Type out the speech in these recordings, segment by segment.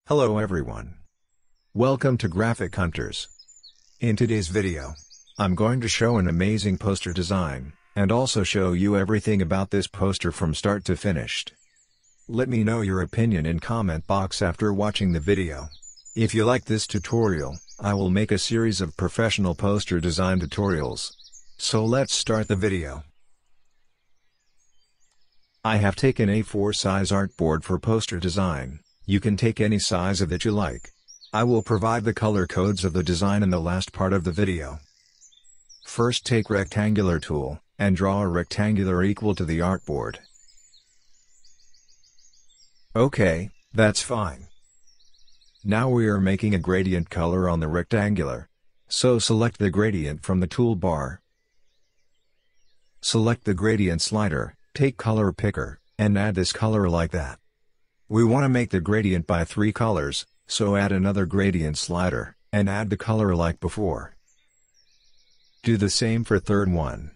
Hello everyone. Welcome to Graphic Hunters. In today's video, I'm going to show an amazing poster design, and also show you everything about this poster from start to finished. Let me know your opinion in comment box after watching the video. If you like this tutorial, I will make a series of professional poster design tutorials. So let's start the video. I have taken A4 size artboard for poster design. You can take any size of that you like. I will provide the color codes of the design in the last part of the video. First, take rectangular tool, and draw a rectangular equal to the artboard. Okay, that's fine. Now we are making a gradient color on the rectangular. So select the gradient from the toolbar. Select the gradient slider, take color picker, and add this color like that. We want to make the gradient by 3 colors, so add another gradient slider, and add the color like before. Do the same for third one.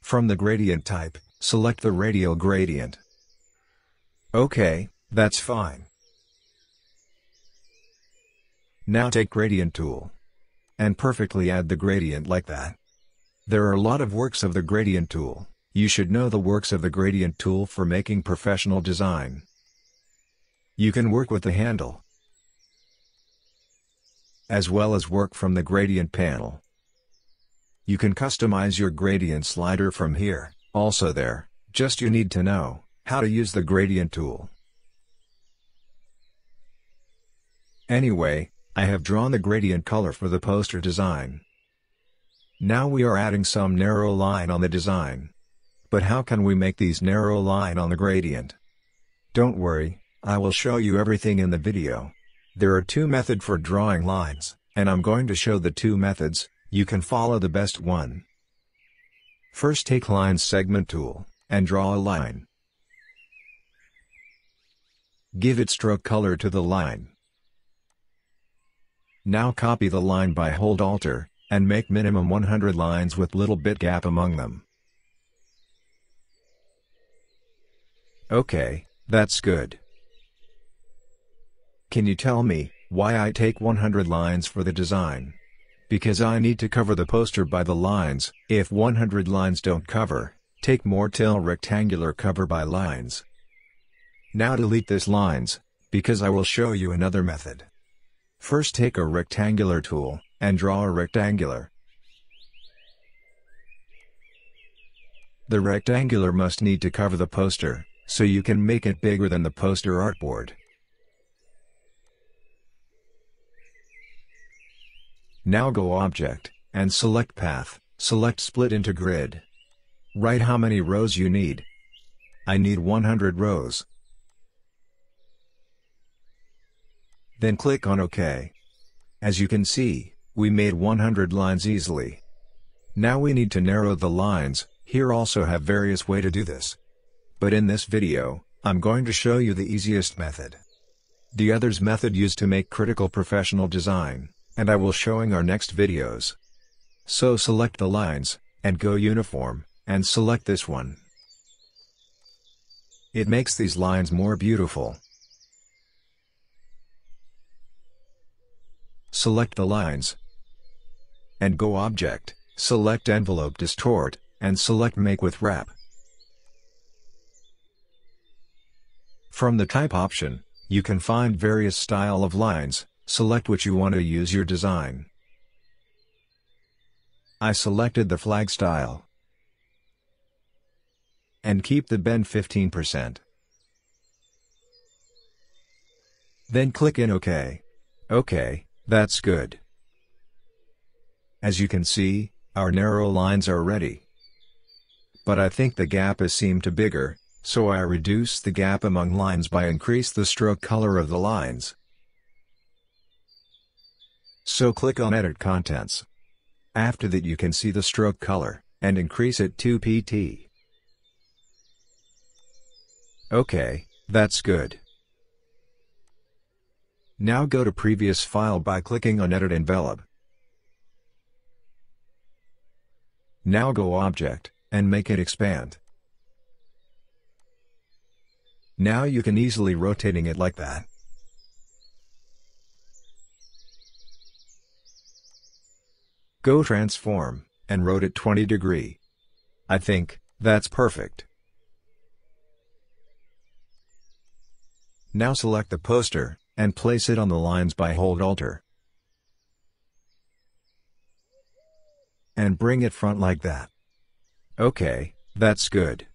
From the gradient type, select the radial gradient. Okay, that's fine. Now take gradient tool. And perfectly add the gradient like that. There are a lot of works of the gradient tool. You should know the works of the gradient tool for making professional design. You can work with the handle, as well as work from the gradient panel. You can customize your gradient slider from here, also there, just you need to know how to use the gradient tool. Anyway, I have drawn the gradient color for the poster design. Now we are adding some narrow line on the design. But how can we make these narrow line on the gradient? Don't worry, I will show you everything in the video. There are 2 methods for drawing lines, and I'm going to show the 2 methods. You can follow the best one. First, take line segment tool, and draw a line. Give it stroke color to the line. Now copy the line by hold Alt, and make minimum 100 lines with little bit gap among them. Okay, that's good. Can you tell me why I take 100 lines for the design? Because I need to cover the poster by the lines. If 100 lines don't cover, take more till rectangular cover by lines. Now delete this lines, because I will show you another method. First, take a rectangular tool, and draw a rectangular. The rectangular must need to cover the poster, so you can make it bigger than the poster artboard. Now go Object, and select Path, select Split into Grid. Write how many rows you need. I need 100 rows. Then click on OK. As you can see, we made 100 lines easily. Now we need to narrow the lines. Here also have various way to do this. But in this video, I'm going to show you the easiest method. The others method used to make critical professional design, and I will showing our next videos. So select the lines, and go Uniform, and select this one. It makes these lines more beautiful. Select the lines, and go Object, select Envelope Distort, and select Make with Wrap. From the Type option, you can find various style of lines. Select which you want to use your design. I selected the flag style, and keep the bend 15%. Then click in OK. OK. That's good. As you can see, our narrow lines are ready. But I think the gap is seem too bigger, so I reduce the gap among lines by increase the stroke color of the lines. So click on Edit Contents. After that you can see the stroke color, and increase it to PT. Okay, that's good. Now go to Previous File by clicking on Edit Envelope. Now go Object, and make it expand. Now you can easily rotating it like that. Go transform, and rotate 20 degree. I think that's perfect. Now select the poster, and place it on the lines by hold Alt. And bring it front like that. Okay, that's good.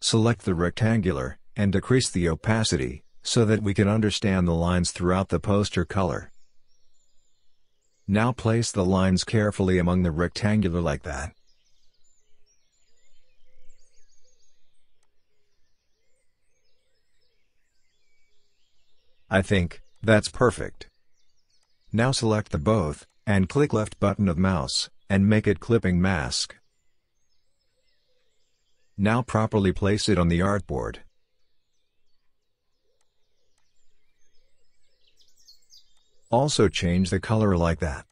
Select the rectangular, and decrease the opacity, so that we can understand the lines throughout the poster color. Now place the lines carefully among the rectangular like that. I think that's perfect. Now select the both, and click left button of mouse, and make it clipping mask. Now properly place it on the artboard. Also change the color like that.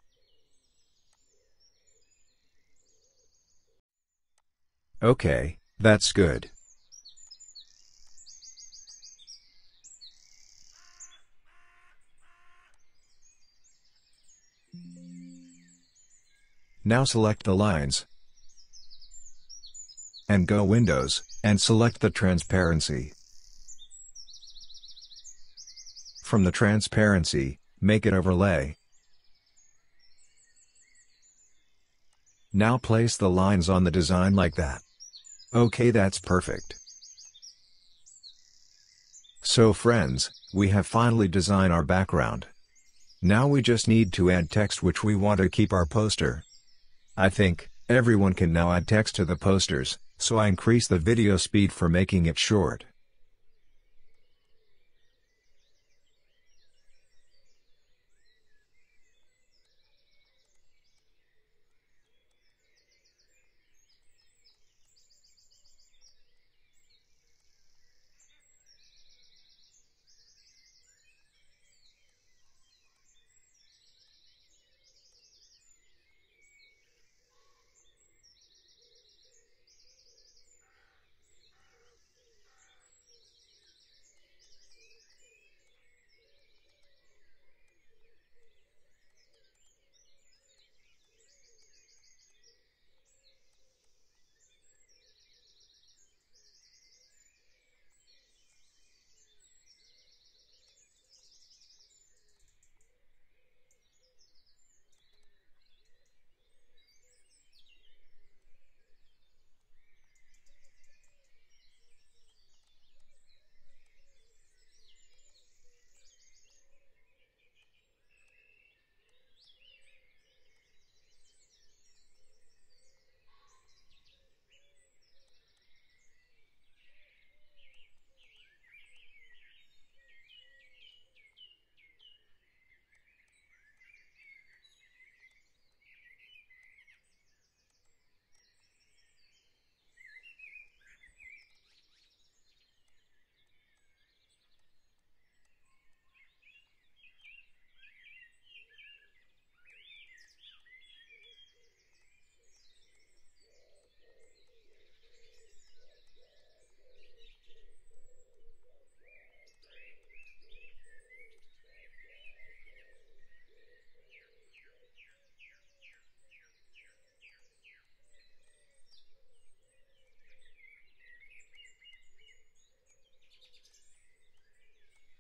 Okay, that's good. Now select the lines, and go Windows, and select the transparency. From the transparency, make it overlay. Now place the lines on the design like that. Okay, that's perfect. So friends, we have finally designed our background. Now we just need to add text which we want to keep our poster. I think everyone can now add text to the posters, so I increase the video speed for making it short.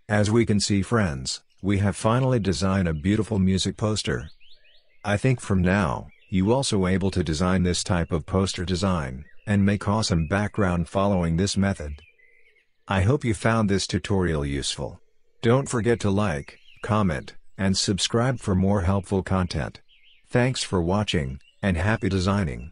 As we can see friends, we have finally designed a beautiful music poster. I think from now, you also able to design this type of poster design, and make awesome background following this method. I hope you found this tutorial useful. Don't forget to like, comment, and subscribe for more helpful content. Thanks for watching, and happy designing!